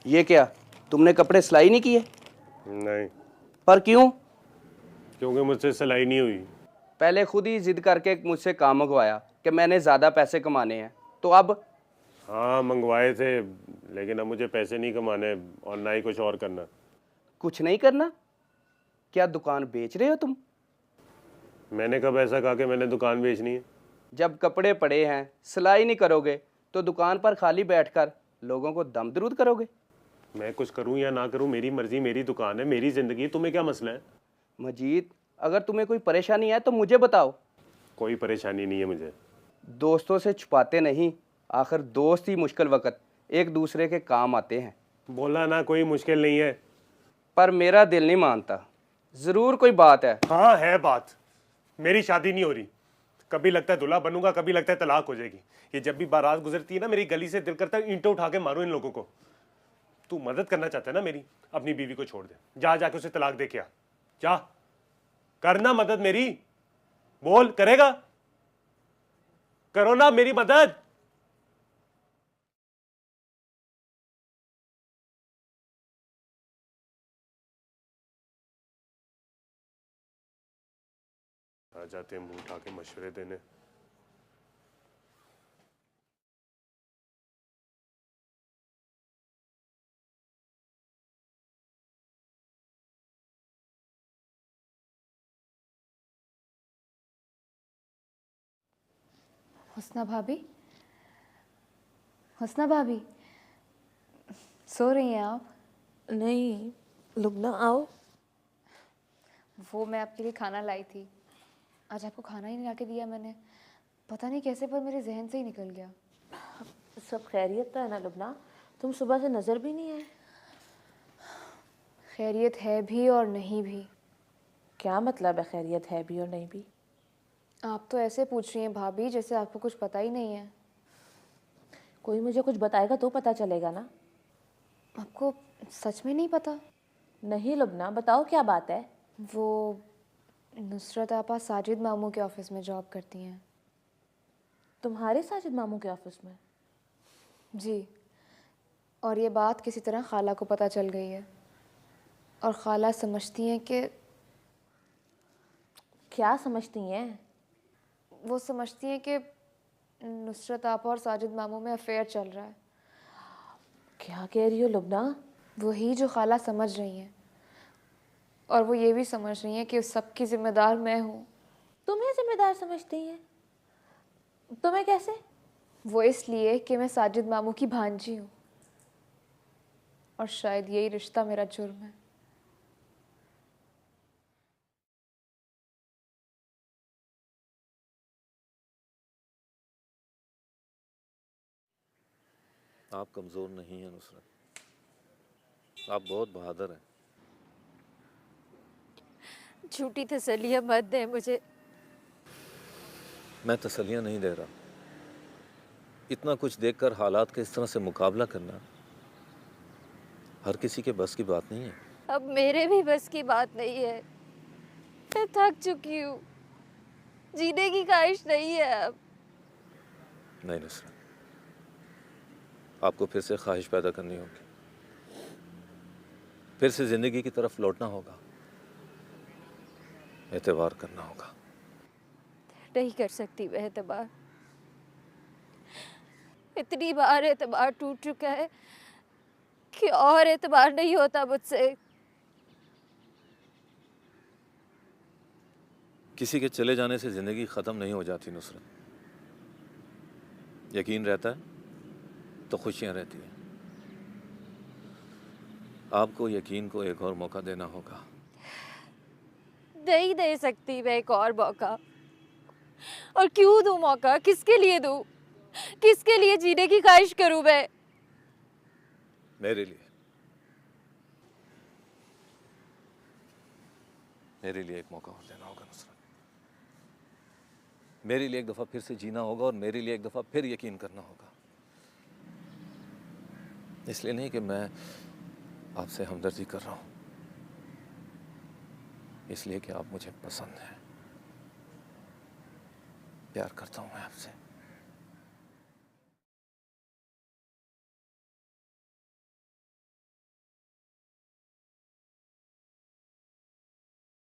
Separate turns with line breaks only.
ये क्या, तुमने कपड़े सिलाई नहीं किए?
नहीं।
पर क्यों?
क्योंकि मुझसे सिलाई नहीं हुई।
पहले खुद ही जिद करके मुझसे काम मंगवाया कि मैंने ज़्यादा पैसे कमाने हैं, तो अब?
हाँ मंगवाए थे, लेकिन अब मुझे पैसे नहीं कमाने और ना ही कुछ और करना।
कुछ नहीं करना? क्या दुकान बेच रहे हो तुम?
मैंने कब ऐसा कहा कि मैंने दुकान बेचनी है?
जब कपड़े पड़े हैं, सिलाई नहीं करोगे तो दुकान पर खाली बैठकर लोगों को दम दरूद करोगे?
मैं कुछ करूं या ना करूं, मेरी मर्जी, मेरी दुकान है, मेरी जिंदगी, तुम्हें क्या मसला है?
मजीद, अगर तुम्हें कोई परेशानी है तो मुझे बताओ।
कोई परेशानी नहीं है मुझे।
दोस्तों से छुपाते नहीं, आखिर दोस्त ही मुश्किल वक्त एक दूसरे के काम आते हैं।
बोला ना, कोई मुश्किल नहीं है।
पर मेरा दिल नहीं मानता, ज़रूर कोई बात है।
हाँ है बात। मेरी शादी नहीं हो रही। कभी लगता है दूल्हा बनूंगा, कभी लगता है तलाक हो जाएगी। ये जब भी बारात गुजरती है ना, मेरी गली से दिल करता है ईंटें उठा के मारूं इन लोगों को। तू मदद करना चाहता है ना मेरी, अपनी बीवी को छोड़ दे, जा जाके उसे तलाक दे के आ। जा करना मदद मेरी। बोल, करेगा? करो ना मेरी मदद। आ जाते हैं मुंह उठा के मशवरे देने।
हुस्ना भाभी, हुस्ना भाभी, सो रही हैं आप?
नहीं, लुबना आओ।
वो मैं आपके लिए खाना लाई थी। आज आपको खाना ही नहीं ला के दिया मैंने, पता नहीं कैसे, पर मेरे जहन से ही निकल गया।
सब खैरियत तो है ना लुबना? तुम सुबह से नज़र भी नहीं आए।
खैरियत है भी और नहीं भी।
क्या मतलब है खैरियत है भी और नहीं भी?
आप तो ऐसे पूछ रही हैं भाभी जैसे आपको कुछ पता ही नहीं है।
कोई मुझे कुछ बताएगा तो पता चलेगा ना।
आपको सच में नहीं पता?
नहीं लुबना, बताओ क्या बात है।
वो नुसरत आपा साजिद मामू के ऑफिस में जॉब करती हैं।
तुम्हारे साजिद मामू के ऑफिस में?
जी, और ये बात किसी तरह खाला को पता चल गई है, और खाला समझती हैं कि...
क्या समझती हैं?
वो समझती हैं कि नुसरत आपा और साजिद मामू में अफेयर चल रहा है।
क्या कह रही हो लुबना?
वही जो खाला समझ रही हैं, और वो ये भी समझ रही हैं कि उस सब की जिम्मेदार मैं हूँ।
तुम्हें जिम्मेदार समझती हैं? तुम्हें कैसे?
वो इसलिए कि मैं साजिद मामू की भांजी हूँ, और शायद यही रिश्ता मेरा जुर्म है।
आप कमज़ोर नहीं हैं नुसरत, आप बहुत बहादुर हैं।
झूठी तसल्लियाँ मत दे मुझे।
मैं तसल्लियाँ नहीं दे रहा। इतना कुछ देखकर हालात के इस तरह से मुकाबला करना हर किसी के बस की बात नहीं है।
अब मेरे भी बस की बात नहीं है। मैं थक चुकी हूँ, जीने की ख्वाहिश नहीं है अब।
नहीं नुसरत, आपको फिर से ख्वाहिश पैदा करनी होगी, फिर से ज़िंदगी की तरफ लौटना होगा, एतबार करना होगा।
नहीं कर सकती मैं एतबार। इतनी बार एतबार टूट चुका है कि और एतबार नहीं होता मुझसे।
किसी के चले जाने से ज़िंदगी ख़त्म नहीं हो जाती नुसरत। यकीन रहता है तो खुशियाँ रहती हैं। आपको यकीन को एक और मौका देना होगा।
नहीं दे सकती मैं एक और मौका। और क्यों दूं मौका? किसके लिए दूं? किसके लिए जीने की ख्वाहिश करूं मैं?
मेरे लिए। मेरे लिए एक मौका और देना होगा नुसरत। मेरे लिए एक दफ़ा फिर से जीना होगा, और मेरे लिए एक दफ़ा फिर यकीन करना होगा। इसलिए नहीं कि मैं आपसे हमदर्दी कर रहा हूँ, इसलिए कि आप मुझे पसंद हैं। प्यार करता हूँ मैं आपसे।